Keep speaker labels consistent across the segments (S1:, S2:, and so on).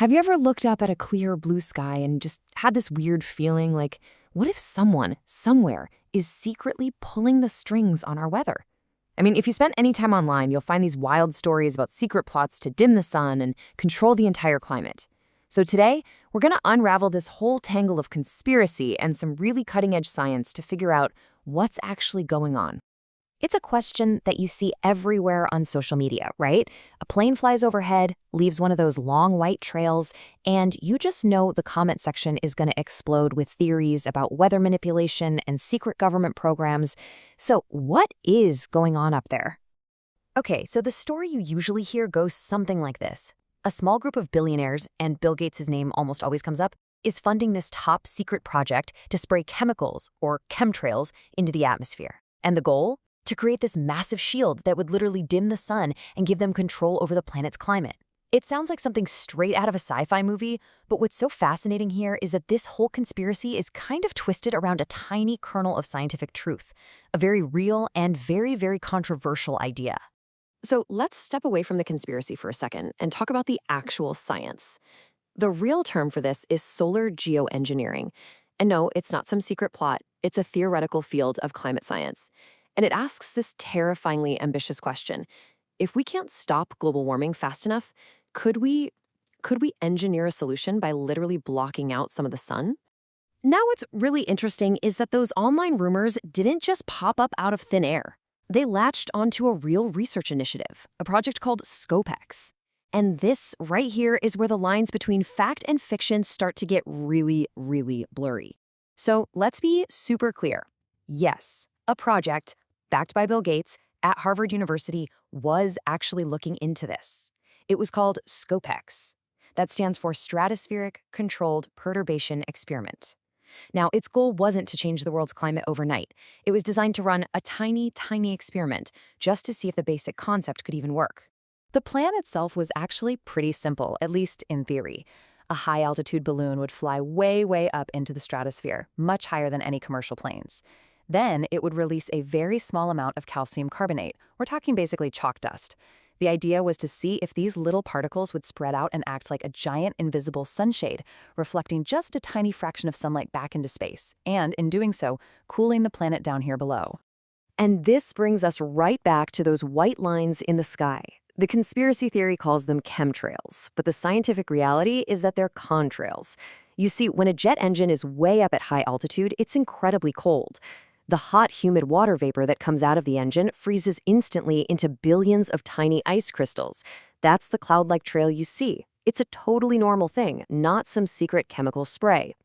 S1: Have you ever looked up at a clear blue sky and just had this weird feeling like, what if someone, somewhere, is secretly pulling the strings on our weather? I mean, if you spend any time online, you'll find these wild stories about secret plots to dim the sun and control the entire climate. So today, we're going to unravel this whole tangle of conspiracy and some really cutting-edge science to figure out what's actually going on. It's a question that you see everywhere on social media, right? A plane flies overhead, leaves one of those long white trails, and you just know the comment section is going to explode with theories about weather manipulation and secret government programs. So what is going on up there? Okay, so the story you usually hear goes something like this. A small group of billionaires, and Bill Gates' name almost always comes up, is funding this top secret project to spray chemicals, or chemtrails, into the atmosphere. And the goal? To create this massive shield that would literally dim the sun and give them control over the planet's climate. It sounds like something straight out of a sci-fi movie, but what's so fascinating here is that this whole conspiracy is kind of twisted around a tiny kernel of scientific truth, a very real and very, very controversial idea. So let's step away from the conspiracy for a second and talk about the actual science. The real term for this is solar geoengineering. And no, it's not some secret plot. It's a theoretical field of climate science. And it asks this terrifyingly ambitious question. If we can't stop global warming fast enough, could we engineer a solution by literally blocking out some of the sun? Now what's really interesting is that those online rumors didn't just pop up out of thin air. They latched onto a real research initiative, a project called SCoPEx. And this right here is where the lines between fact and fiction start to get really, really blurry. So let's be super clear. Yes, a project backed by Bill Gates at Harvard University was actually looking into this. It was called SCoPEx. That stands for Stratospheric Controlled Perturbation Experiment. Now, its goal wasn't to change the world's climate overnight. It was designed to run a tiny, tiny experiment just to see if the basic concept could even work. The plan itself was actually pretty simple, at least in theory. A high-altitude balloon would fly way, way up into the stratosphere, much higher than any commercial planes. Then it would release a very small amount of calcium carbonate. We're talking basically chalk dust. The idea was to see if these little particles would spread out and act like a giant invisible sunshade, reflecting just a tiny fraction of sunlight back into space, and in doing so, cooling the planet down here below. And this brings us right back to those white lines in the sky. The conspiracy theory calls them chemtrails, but the scientific reality is that they're contrails. You see, when a jet engine is way up at high altitude, it's incredibly cold. The hot, humid water vapor that comes out of the engine freezes instantly into billions of tiny ice crystals. That's the cloud-like trail you see. It's a totally normal thing, not some secret chemical spray.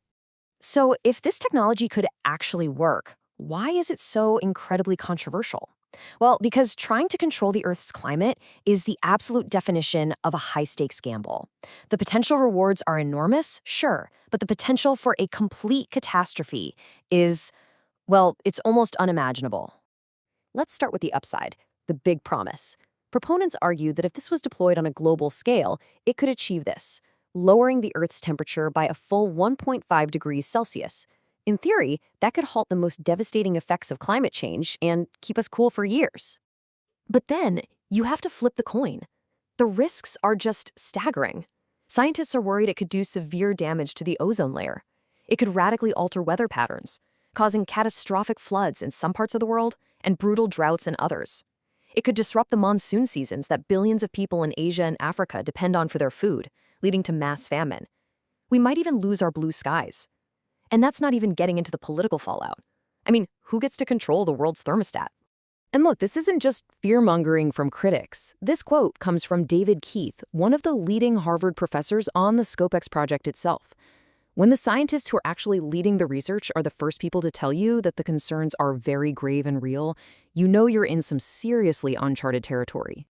S1: So if this technology could actually work, why is it so incredibly controversial? Well, because trying to control the Earth's climate is the absolute definition of a high-stakes gamble. The potential rewards are enormous, sure, but the potential for a complete catastrophe is, well, it's almost unimaginable. Let's start with the upside, the big promise. Proponents argue that if this was deployed on a global scale, it could achieve this, lowering the Earth's temperature by a full 1.5 degrees Celsius. In theory, that could halt the most devastating effects of climate change and keep us cool for years. But then, you have to flip the coin. The risks are just staggering. Scientists are worried it could do severe damage to the ozone layer. It could radically alter weather patterns, causing catastrophic floods in some parts of the world and brutal droughts in others. It could disrupt the monsoon seasons that billions of people in Asia and Africa depend on for their food, leading to mass famine. We might even lose our blue skies. And that's not even getting into the political fallout. I mean, who gets to control the world's thermostat? And look, this isn't just fear-mongering from critics. This quote comes from David Keith, one of the leading Harvard professors on the SCoPEx project itself. When the scientists who are actually leading the research are the first people to tell you that the concerns are very grave and real, you know you're in some seriously uncharted territory.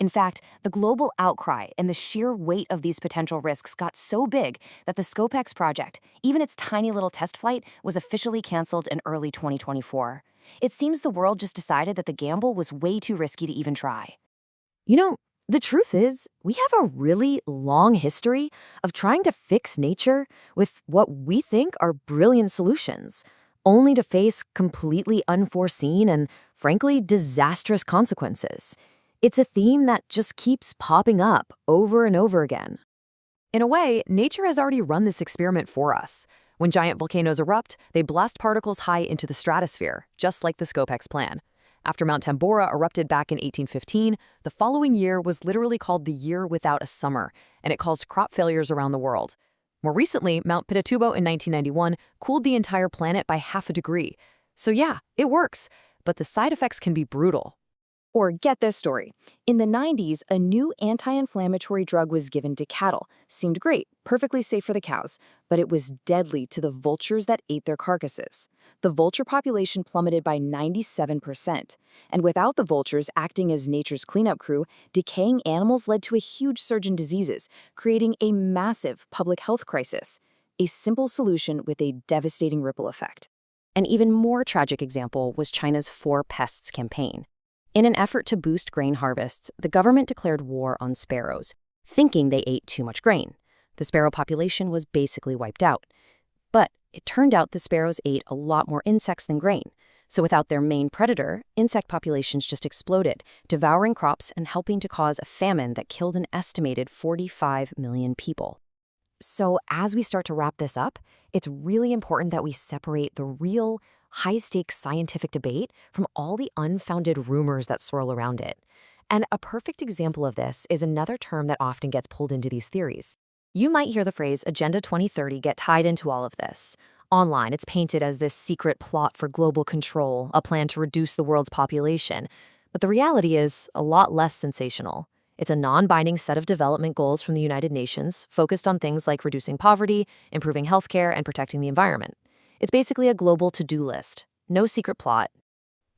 S1: In fact, the global outcry and the sheer weight of these potential risks got so big that the SCoPEx project, even its tiny little test flight, was officially canceled in early 2024. It seems the world just decided that the gamble was way too risky to even try. You know, the truth is, we have a really long history of trying to fix nature with what we think are brilliant solutions, only to face completely unforeseen and, frankly, disastrous consequences. It's a theme that just keeps popping up over and over again. In a way, nature has already run this experiment for us. When giant volcanoes erupt, they blast particles high into the stratosphere, just like the SCoPEx plan. After Mount Tambora erupted back in 1815, the following year was literally called the year without a summer, and it caused crop failures around the world. More recently, Mount Pinatubo in 1991 cooled the entire planet by half a degree. So yeah, it works, but the side effects can be brutal.
S2: Or get this story. In the 90s, a new anti-inflammatory drug was given to cattle. Seemed great, perfectly safe for the cows, but it was deadly to the vultures that ate their carcasses. The vulture population plummeted by 97%. And without the vultures acting as nature's cleanup crew, decaying animals led to a huge surge in diseases, creating a massive public health crisis. A simple solution with a devastating ripple effect.
S3: An even more tragic example was China's Four Pests campaign. In an effort to boost grain harvests, the government declared war on sparrows, thinking they ate too much grain. The sparrow population was basically wiped out. But it turned out the sparrows ate a lot more insects than grain. So without their main predator, insect populations just exploded, devouring crops and helping to cause a famine that killed an estimated 45 million people.
S1: So as we start to wrap this up, it's really important that we separate the real, high-stakes scientific debate from all the unfounded rumors that swirl around it. And a perfect example of this is another term that often gets pulled into these theories. You might hear the phrase Agenda 2030 get tied into all of this. Online, it's painted as this secret plot for global control, a plan to reduce the world's population. But the reality is a lot less sensational. It's a non-binding set of development goals from the United Nations focused on things like reducing poverty, improving healthcare, and protecting the environment. It's basically a global to-do list. No secret plot.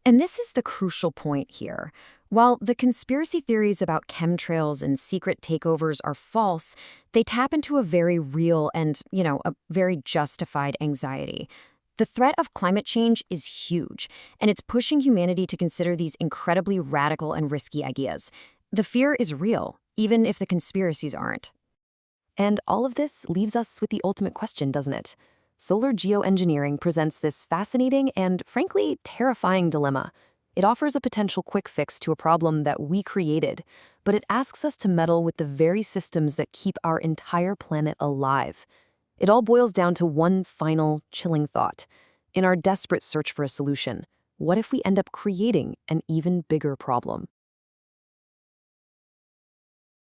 S1: And this is the crucial point here. While the conspiracy theories about chemtrails and secret takeovers are false, they tap into a very real and, a very justified anxiety. The threat of climate change is huge, and it's pushing humanity to consider these incredibly radical and risky ideas. The fear is real, even if the conspiracies aren't. And all of this leaves us with the ultimate question, doesn't it? Solar geoengineering presents this fascinating and, frankly, terrifying dilemma. It offers a potential quick fix to a problem that we created, but it asks us to meddle with the very systems that keep our entire planet alive. It all boils down to one final, chilling thought. In our desperate search for a solution, what if we end up creating an even bigger problem?